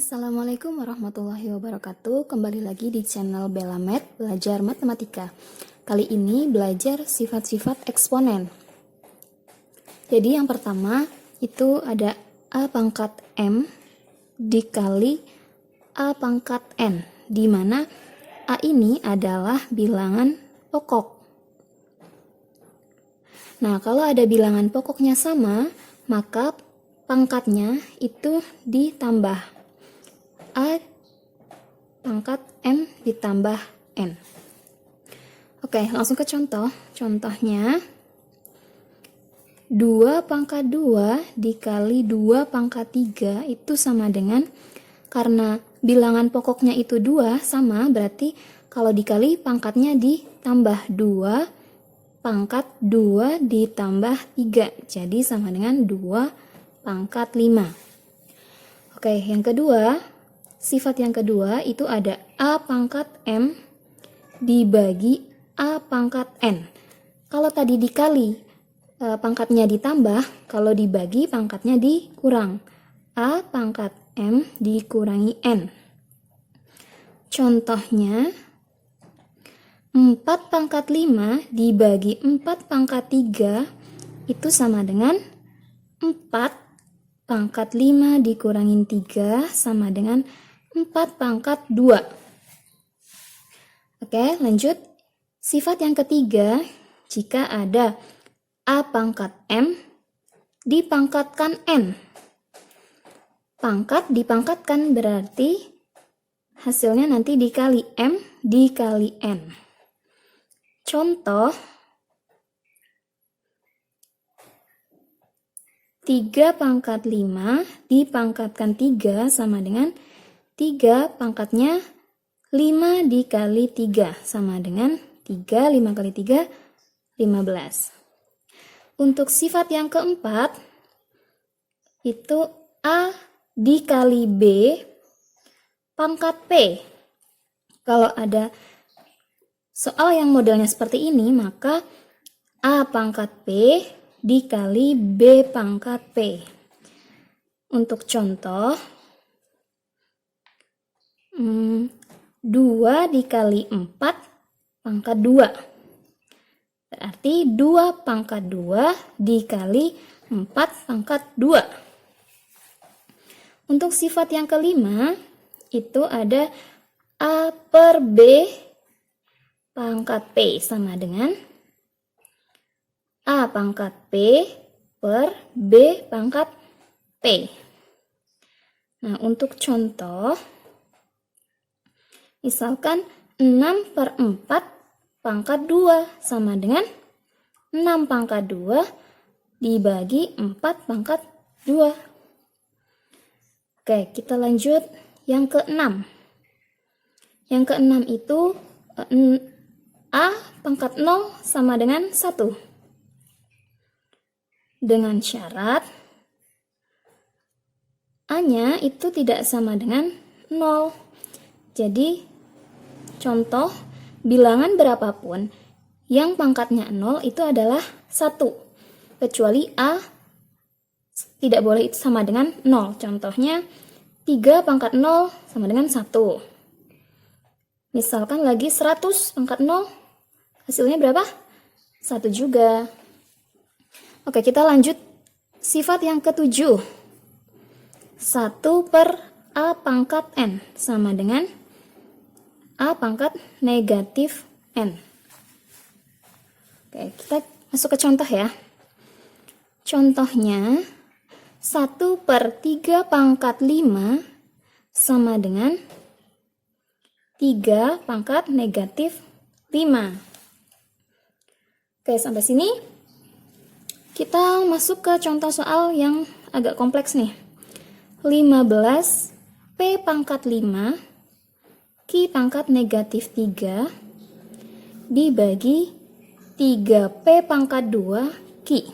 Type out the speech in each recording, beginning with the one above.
Assalamualaikum warahmatullahi wabarakatuh. Kembali lagi di channel Bella Math, belajar matematika. Kali ini belajar sifat-sifat eksponen. Jadi yang pertama itu ada A pangkat M dikali A pangkat N, di mana A ini adalah bilangan pokok. Nah, kalau ada bilangan pokoknya sama, maka pangkatnya itu ditambah. A pangkat M ditambah N. Oke, langsung ke contoh. Contohnya 2 pangkat 2 dikali 2 pangkat 3 itu sama dengan, karena bilangan pokoknya itu 2 sama, berarti kalau dikali pangkatnya ditambah 2 pangkat 2 ditambah 3. Jadi sama dengan 2 pangkat 5. Oke, yang kedua, sifat yang kedua itu ada A pangkat M dibagi A pangkat N. Kalau tadi dikali, pangkatnya ditambah, kalau dibagi pangkatnya dikurang. A pangkat M dikurangi N. Contohnya 4 pangkat 5 dibagi 4 pangkat 3 itu sama dengan 4 pangkat 5 dikurangin 3 sama dengan 4 pangkat 2. Oke, lanjut. Sifat yang ketiga, jika ada A pangkat M dipangkatkan N. Pangkat dipangkatkan berarti hasilnya nanti dikali M dikali N. Contoh 3 pangkat 5 dipangkatkan 3 sama dengan 3 pangkatnya 5 dikali 3 sama dengan 3, 5 kali 3, 15. Untuk sifat yang keempat, itu A dikali B pangkat P. Kalau ada soal yang modelnya seperti ini, maka A pangkat P dikali B pangkat P. Untuk contoh 2 dikali 4 pangkat 2. Berarti 2 pangkat 2 dikali 4 pangkat 2. Untuk sifat yang kelima, itu ada A per B pangkat P sama dengan A pangkat P per B pangkat P. Nah, untuk contoh, misalkan 6 per 4 pangkat 2 sama dengan 6 pangkat 2 dibagi 4 pangkat 2. Oke, kita lanjut yang keenam. Yang keenam itu A pangkat 0 sama dengan 1. Dengan syarat A-nya itu tidak sama dengan 0. Jadi, contoh, bilangan berapapun yang pangkatnya 0 itu adalah 1. Kecuali A tidak boleh itu sama dengan 0. Contohnya, 3 pangkat 0 sama dengan 1. Misalkan lagi 100 pangkat 0, hasilnya berapa? 1 juga. Oke, kita lanjut sifat yang ketujuh. 1 per A pangkat N sama dengan A pangkat negatif N. Oke, kita masuk ke contoh ya. Contohnya 1 per 3 pangkat 5 sama dengan 3 pangkat negatif 5. Oke, sampai sini kita masuk ke contoh soal yang agak kompleks nih. 15 P pangkat 5 Q pangkat negatif 3 dibagi 3 P pangkat 2 Q.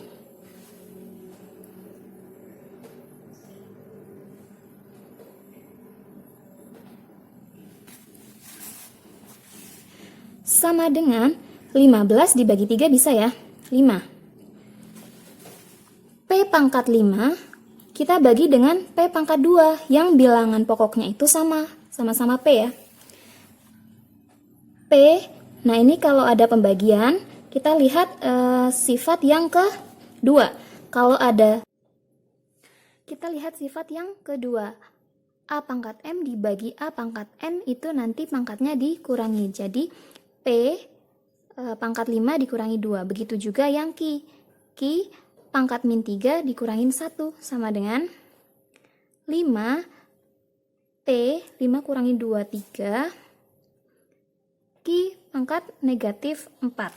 Sama dengan 15 dibagi 3 bisa ya? 5. P pangkat 5 kita bagi dengan P pangkat 2 yang bilangan pokoknya itu sama-sama P ya. P, nah ini kalau ada pembagian, kita lihat sifat yang kedua. Kalau ada, kita lihat sifat yang kedua. A pangkat M dibagi A pangkat N itu nanti pangkatnya dikurangi. Jadi P pangkat 5 dikurangi 2. Begitu juga yang Q. Q pangkat min 3 dikurangin 1 sama dengan 5 P 5 kurangi 2 3 Q pangkat negatif 4.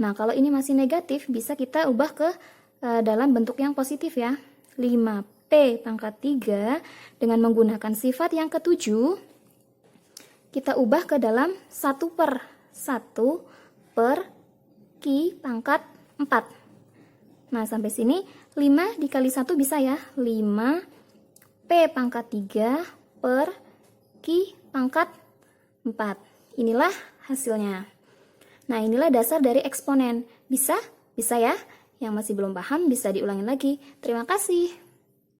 Nah kalau ini masih negatif bisa kita ubah ke dalam bentuk yang positif ya. 5P pangkat 3 dengan menggunakan sifat yang ketujuh kita ubah ke dalam 1 per Q pangkat 4. Nah, sampai sini 5 dikali 1 bisa ya. 5P pangkat 3 per Q pangkat 4. Inilah hasilnya. Nah, inilah dasar dari eksponen. Bisa? Bisa ya? Yang masih belum paham bisa diulangin lagi. Terima kasih.